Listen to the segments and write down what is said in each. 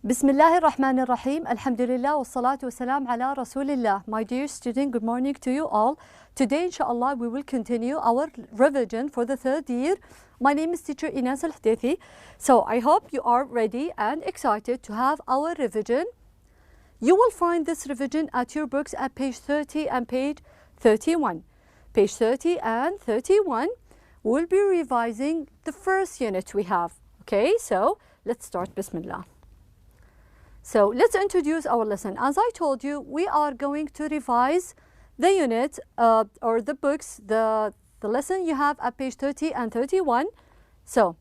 Bismillahir Rahmanir Rahim. Alhamdulillah wa salatu wa salam ala Rasulillah. My dear student, good morning to you all. Today, inshallah, we will continue our revision for the third year. My name is teacher Inas Al-Hdethi. So I hope you are ready and excited to have our revision. You will find this revision at your books at page 30 and page 31. Page 30 and 31, we'll be revising the first unit we have. Okay, so let's start. Bismillah. So let's introduce our lesson. As I told you, we are going to revise the unit or the books, the lesson you have at page 30 and 31. So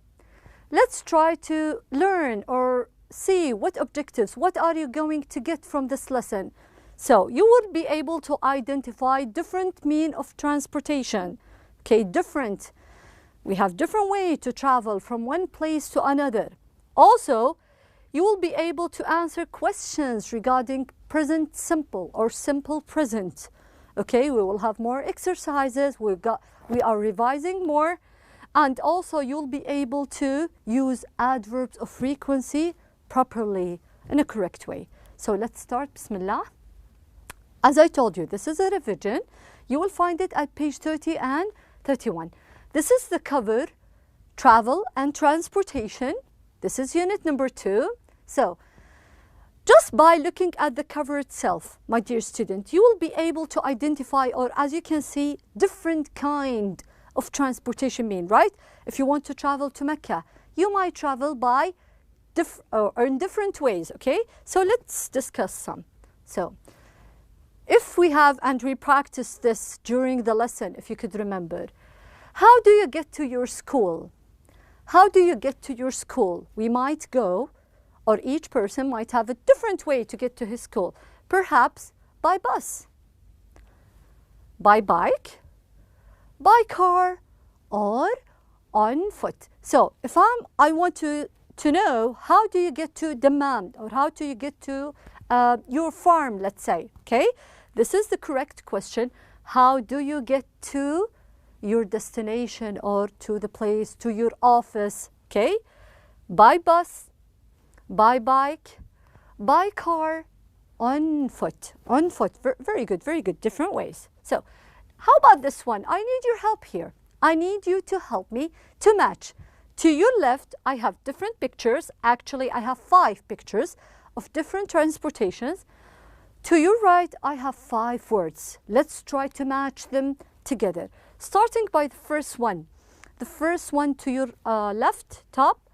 let's try to learn or see what objectives, what are you going to get from this lesson. So you will be able to identify different means of transportation. Okay, different. We have different ways to travel from one place to another. Also, you will be able to answer questions regarding present simple or simple present. Okay, we will have more exercises. We are revising more, and also you'll be able to use adverbs of frequency properly in a correct way. So let's start. Bismillah. As I told you, this is a revision. You will find it at page 30 and 31. This is the cover, travel and transportation. This is unit number 2. So, just by looking at the cover itself, my dear student, you will be able to identify, or as you can see, different kind of transportation mean, right? If you want to travel to Mecca, you might travel by in different ways, okay? So let's discuss some. So, if we have, and we practice this during the lesson, if you could remember, how do you get to your school? How do you get to your school? We might go, or each person might have a different way to get to his school. Perhaps by bus, by bike, by car, or on foot. So if I want to know how do you get to Dammam, or how do you get to your farm, let's say, okay? This is the correct question. How do you get to your destination or to the place, to your office, okay? By bus, by bike, by car, on foot. On foot. Very good, very good. Different ways. So how about this one? I need your help here. I need you to help me to match. To your left, I have different pictures. Actually, I have 5 pictures of different transportations. To your right, I have 5 words. Let's try to match them together. Starting by the first one. The first one to your left, top.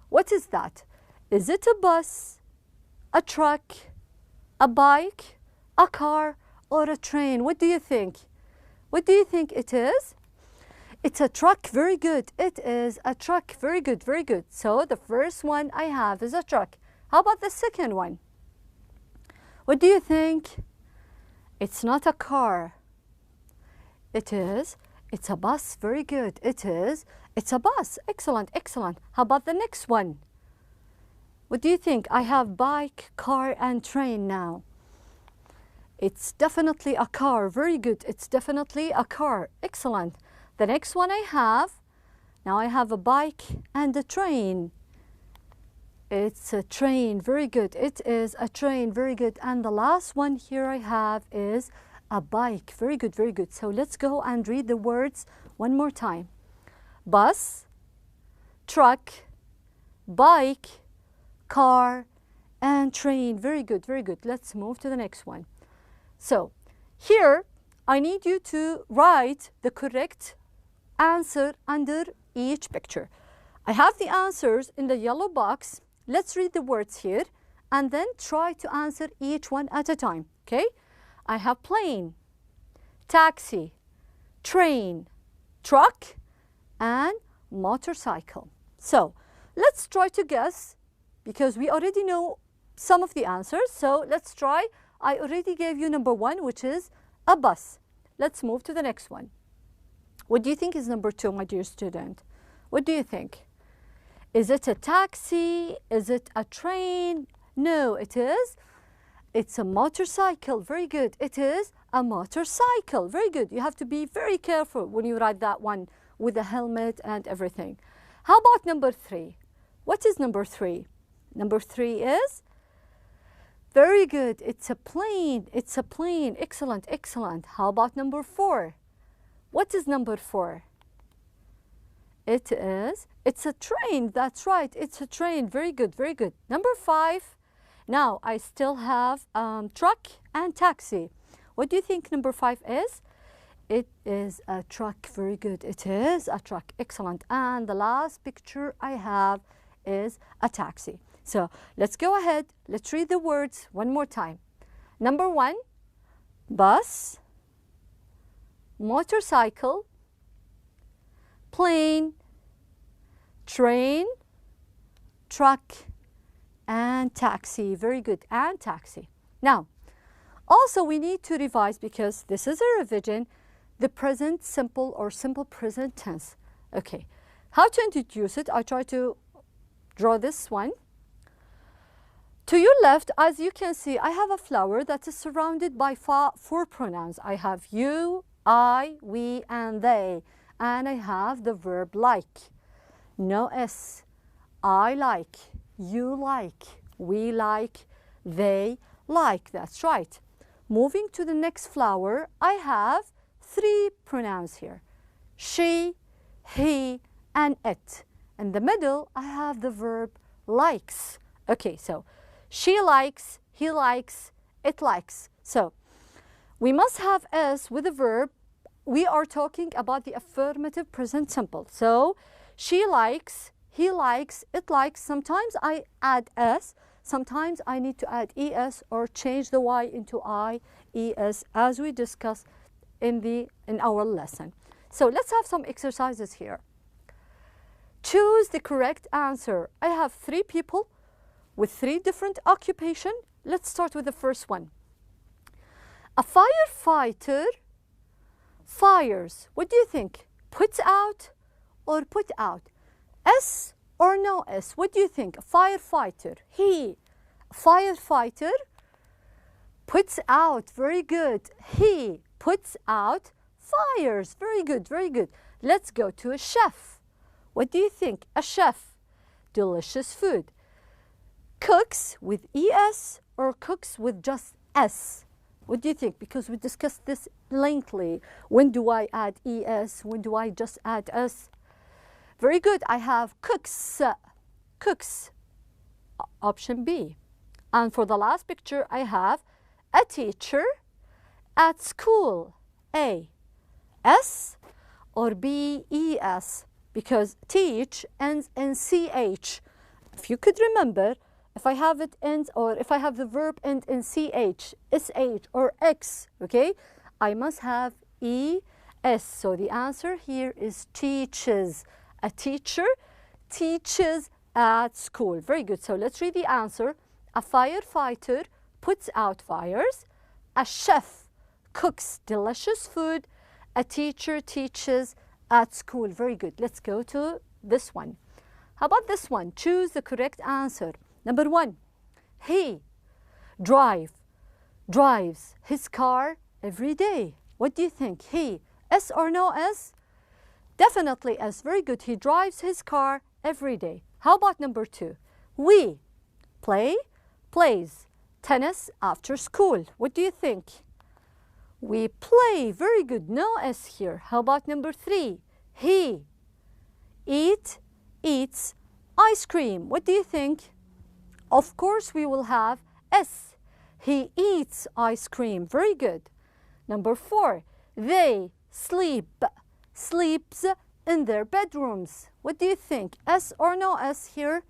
What is that? Is it a bus, a truck, a bike, a car, or a train? What do you think? What do you think it is? It's a truck. Very good. It is a truck. Very good, very good. So the first one I have is a truck. How about the second one? What do you think? It's not a car. It's a bus. Very good. It's a bus. Excellent, excellent. How about the next one? What do you think? I have bike, car, and train now. It's definitely a car. Very good. It's definitely a car. Excellent. The next one I have, now I have a bike and a train. It's a train. Very good. It is a train. Very good. And the last one here I have is a bike. Very good, very good. So let's go and read the words one more time. Bus, truck, bike, car, and train. Very good, very good. Let's move to the next one. So here I need you to write the correct answer under each picture. I have the answers in the yellow box. Let's read the words here and then try to answer each one at a time, okay? I have plane, taxi, train, truck, and motorcycle. So let's try to guess, because we already know some of the answers. So let's try. I already gave you number 1, which is a bus. Let's move to the next one. What do you think is number 2, my dear student? What do you think? Is it a taxi? Is it a train? No, it is. It's a motorcycle. Very good. It is a motorcycle. Very good. You have to be very careful when you write that one with the helmet and everything. How about number 3? What is number 3? Number 3 is Very good. It's a plane. It's a plane. Excellent, excellent. How about number 4? What is number 4? It's a train. That's right. It's a train. Very good, very good. Number 5. Now, I still have truck and taxi. What do you think number 5 is? It is a truck. Very good. It is a truck. Excellent. And the last picture I have is a taxi. So let's go ahead. Let's read the words one more time. Number 1, bus, motorcycle, plane, train, truck, and taxi. Very good. And taxi. Now, also we need to revise, because this is a revision, the present simple or simple present tense. Okay. How to introduce it? I try to draw this one. To your left, as you can see, I have a flower that is surrounded by 4 pronouns. I have you, I, we, and they. And I have the verb like. No S. I like, you like, we like, they like. That's right. Moving to the next flower, I have 3 pronouns here. She, he, and it. In the middle, I have the verb likes. Okay, so she likes, he likes, it likes. So we must have S with the verb. We are talking about the affirmative present simple. So she likes, he likes, it likes. Sometimes I add S. Sometimes I need to add ES or change the Y into IES, as we discussed in our lesson. So let's have some exercises here. Choose the correct answer. I have 3 people with 3 different occupations. Let's start with the first one. A firefighter fires. What do you think? Puts out or put out? S or no S? What do you think? A firefighter. He. A firefighter puts out. Very good. He puts out fires. Very good, very good. Let's go to a chef. What do you think? A chef. Delicious food. Cooks with ES or cooks with just S? What do you think? Because we discussed this lengthily. When do I add ES? When do I just add S? Very good. I have cooks. Cooks. Option B. And for the last picture, I have a teacher at school. A. S or B, ES? Because teach ends in CH. If you could remember, if I have it ends, or if I have the verb end in CH, SH, or X, okay, I must have ES. So the answer here is teaches. A teacher teaches at school. Very good. So let's read the answer. A firefighter puts out fires. A chef cooks delicious food. A teacher teaches at school. Very good. Let's go to this one. How about this one? Choose the correct answer. Number 1, he drives his car every day. What do you think? He. S or no S? Definitely S. Very good. He drives his car every day. How about number 2? We plays tennis after school. What do you think? We play. Very good. No S here. How about number 3? He eats ice cream. What do you think? Of course, we will have S. He eats ice cream. Very good. Number 4, they sleeps in their bedrooms. What do you think? S or no S here?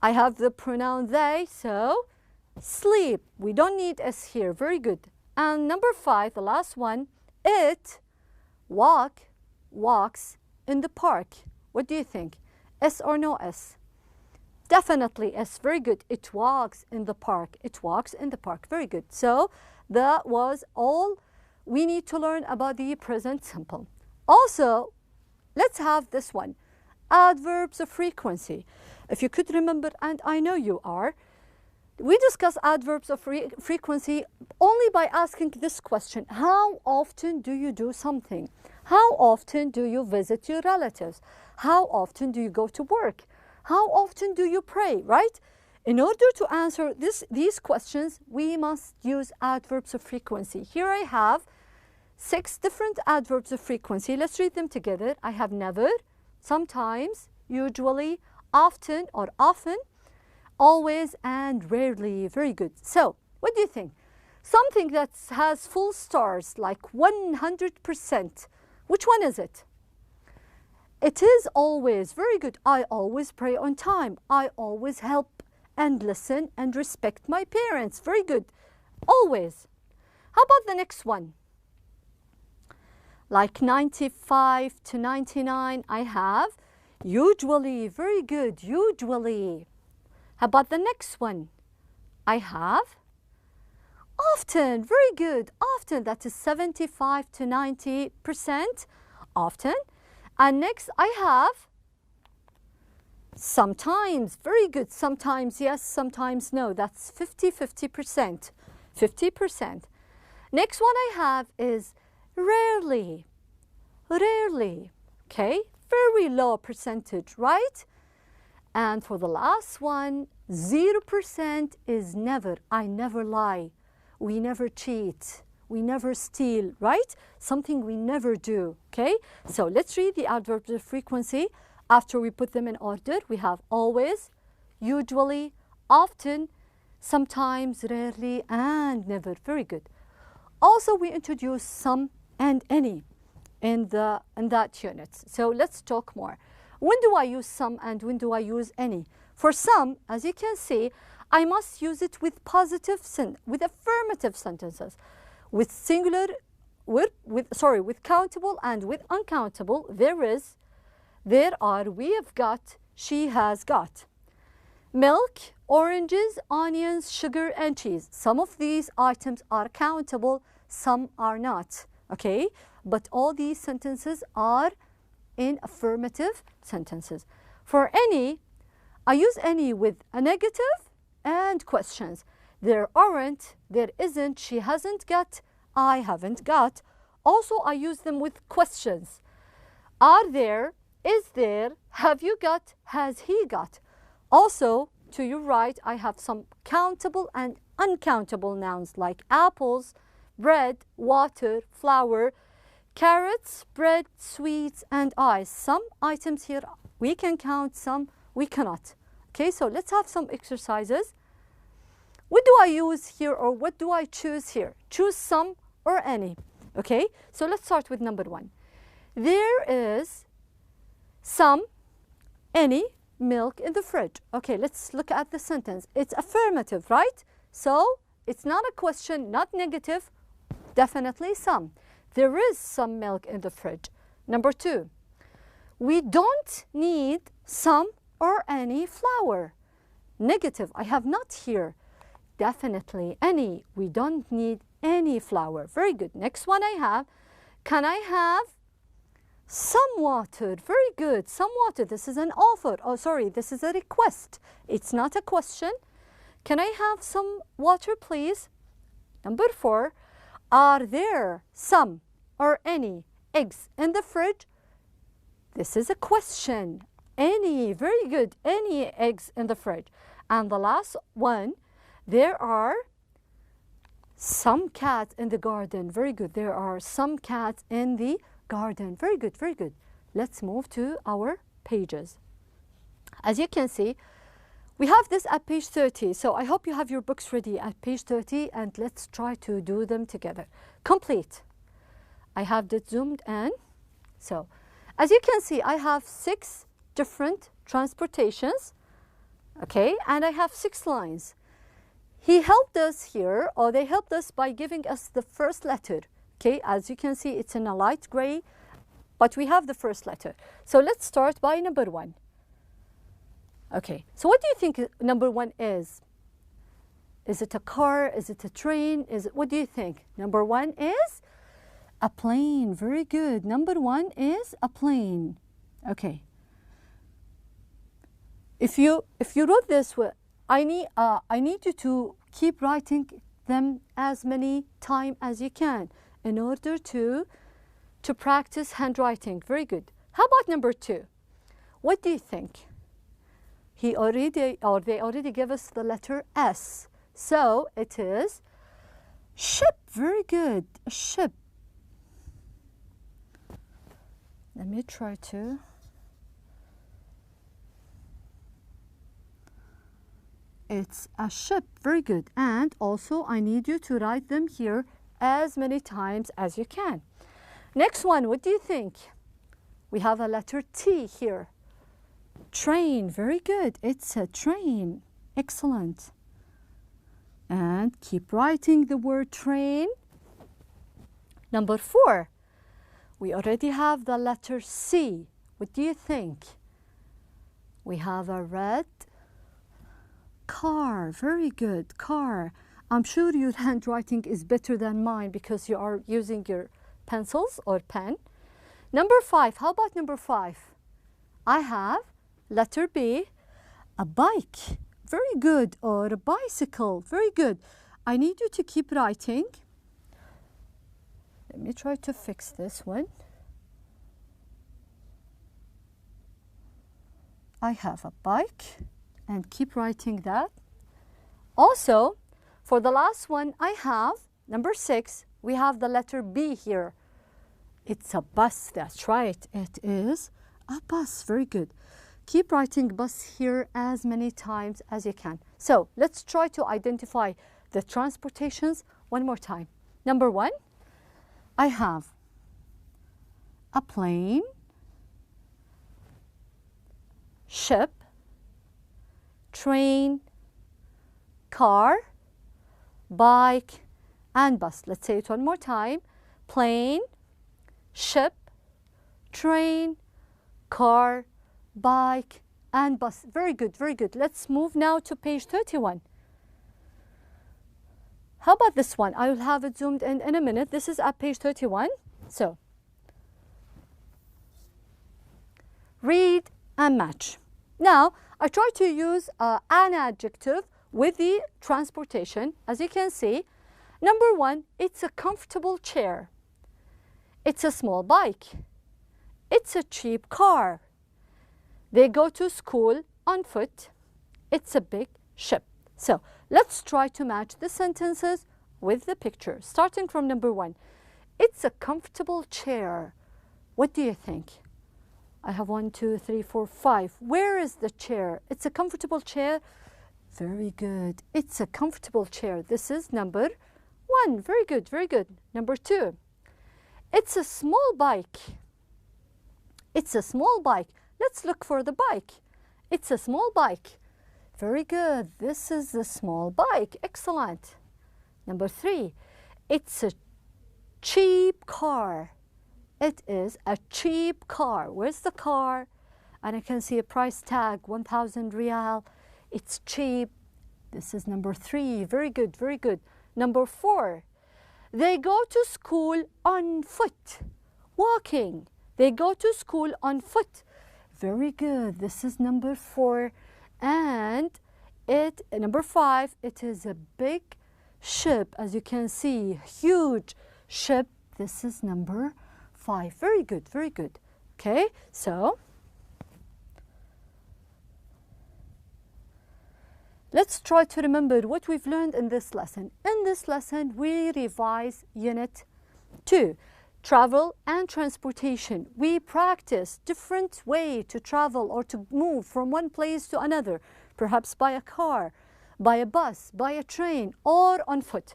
I have the pronoun they, so sleep. We don't need S here. Very good. And number 5, the last one, it walks in the park. What do you think? S or no S? Definitely S. Very good. It walks in the park. It walks in the park. Very good. So that was all we need to learn about the present simple. Also, let's have this one. Adverbs of frequency. If you could remember, and I know you are, we discuss adverbs of frequency only by asking this question. How often do you do something? How often do you visit your relatives? How often do you go to work? How often do you pray, right? In order to answer these questions, we must use adverbs of frequency. Here I have 6 different adverbs of frequency. Let's read them together. I have never, sometimes, usually, often or often, always, and rarely. Very good. So, what do you think? Something that has full stars, like 100%. Which one is it? It is always. Very good. I always pray on time. I always help and listen and respect my parents. Very good. Always. How about the next one? Like 95 to 99, I have usually. Very good. Usually. How about the next one? I have often. Very good. Often. That is 75 to 90%. Often. And next I have sometimes. Very good. Sometimes yes, sometimes no. That's 50%. 50%. Next one I have is rarely. Rarely. Okay? Very low percentage, right? And for the last one, 0% is never. I never lie. We never cheat. We never steal, right? Something we never do, okay? So let's read the adverbs of frequency. After we put them in order, we have always, usually, often, sometimes, rarely, and never. Very good. Also, we introduce some and any in that unit. So let's talk more. When do I use some and when do I use any? For some, as you can see, I must use it with with affirmative sentences. With singular, with countable and with uncountable, there are, we have got, she has got. Milk, oranges, onions, sugar, and cheese. Some of these items are countable, some are not, okay? But all these sentences are in affirmative sentences. For any, I use any with a negative and questions. There aren't, there isn't, she hasn't got, I haven't got. Also, I use them with questions. Are there, is there, have you got, has he got. Also, to your right, I have some countable and uncountable nouns like apples, bread, water, flour, carrots, bread, sweets, and ice. Some items here we can count, some we cannot. Okay, so let's have some exercises. What do I use here or what do I choose here? Choose some or any. Okay, so let's start with number 1. There is some, any, milk in the fridge. Okay, let's look at the sentence. It's affirmative, right? So it's not a question, not negative, definitely some. There is some milk in the fridge. Number 2, we don't need some or any flour. Negative, I have not here. Definitely any. We don't need any flour. Very good. Next one I have. Can I have some water? Very good. Some water. This is an offer. Oh, sorry. This is a request. It's not a question. Can I have some water, please? Number 4. Are there some or any eggs in the fridge? This is a question. Any. Very good. Any eggs in the fridge. And the last one. There are some cats in the garden. Very good. There are some cats in the garden. Very good. Very good. Let's move to our pages. As you can see, we have this at page 30. So I hope you have your books ready at page 30 and let's try to do them together. Complete. I have that zoomed in. So as you can see, I have 6 different transportations. Okay, and I have 6 lines. He helped us here, or they helped us by giving us the first letter. Okay, as you can see, it's in a light gray, but we have the first letter. So let's start by number 1. Okay, so what do you think number 1 is? Is it a car? Is it a train? What do you think? Number 1 is a plane. Very good. Number 1 is a plane. Okay. If you wrote this, I need you to keep writing them as many times as you can in order to practice handwriting. Very good. How about number 2? What do you think? they already give us the letter S. So it is ship. Very good. A ship. Let me try to. It's a ship. Very good. And also I need you to write them here as many times as you can. Next one, what do you think? We have a letter T here. Train. Very good. It's a train. Excellent. And keep writing the word train. Number 4. We already have the letter C. What do you think? We have a red car. Very good. Car. I'm sure your handwriting is better than mine because you are using your pencils or pen. Number 5. How about number 5? I have letter B, a bike. Very good. Or a bicycle. Very good. I need you to keep writing. Let me try to fix this one. I have a bike, and keep writing that. Also, for the last one, I have number 6. We have the letter B here. It's a bus. That's right. It is a bus. Very good. Keep writing bus here as many times as you can. So let's try to identify the transportations one more time. Number 1, I have a plane, ship, train, car, bike, and bus. Let's say it one more time. Plane, ship, train, car, bike, and bus. Very good, very good. Let's move now to page 31. How about this one? I will have it zoomed in a minute. This is at page 31. So, read and match. Now, I try to use an adjective with the transportation. As you can see, number 1, it's a comfortable chair. It's a small bike. It's a cheap car. They go to school on foot. It's a big ship. So let's try to match the sentences with the picture. Starting from number 1. It's a comfortable chair. What do you think? I have 1, 2, 3, 4, 5. Where is the chair? It's a comfortable chair. Very good. It's a comfortable chair. This is number 1. Very good, very good. Number 2. It's a small bike. It's a small bike. Let's look for the bike. It's a small bike. Very good. This is the small bike. Excellent. Number 3. It's a cheap car. It is a cheap car. Where's the car? And I can see a price tag, 1,000 Riyal. It's cheap. This is number 3. Very good, very good. Number 4. They go to school on foot. Walking. They go to school on foot. Very good. This is number 4. And number 5, it is a big ship. As you can see, huge ship. This is number 5. Very good, very good. Okay, so let's try to remember what we've learned in this lesson. In this lesson, we revise Unit 2. Travel and transportation. We practice different way to travel or to move from one place to another, perhaps by a car, by a bus, by a train, or on foot.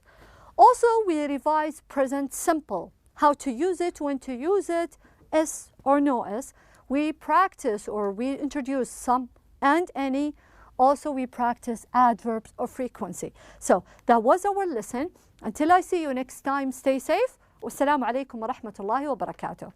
Also, we revise present simple, how to use it, when to use it, S or no S. We practice or we introduce some and any. Also, we practice adverbs of frequency. So that was our lesson. Until I see you next time, stay safe. Wassalamu alaikum wa rahmatullahi wa barakatuh.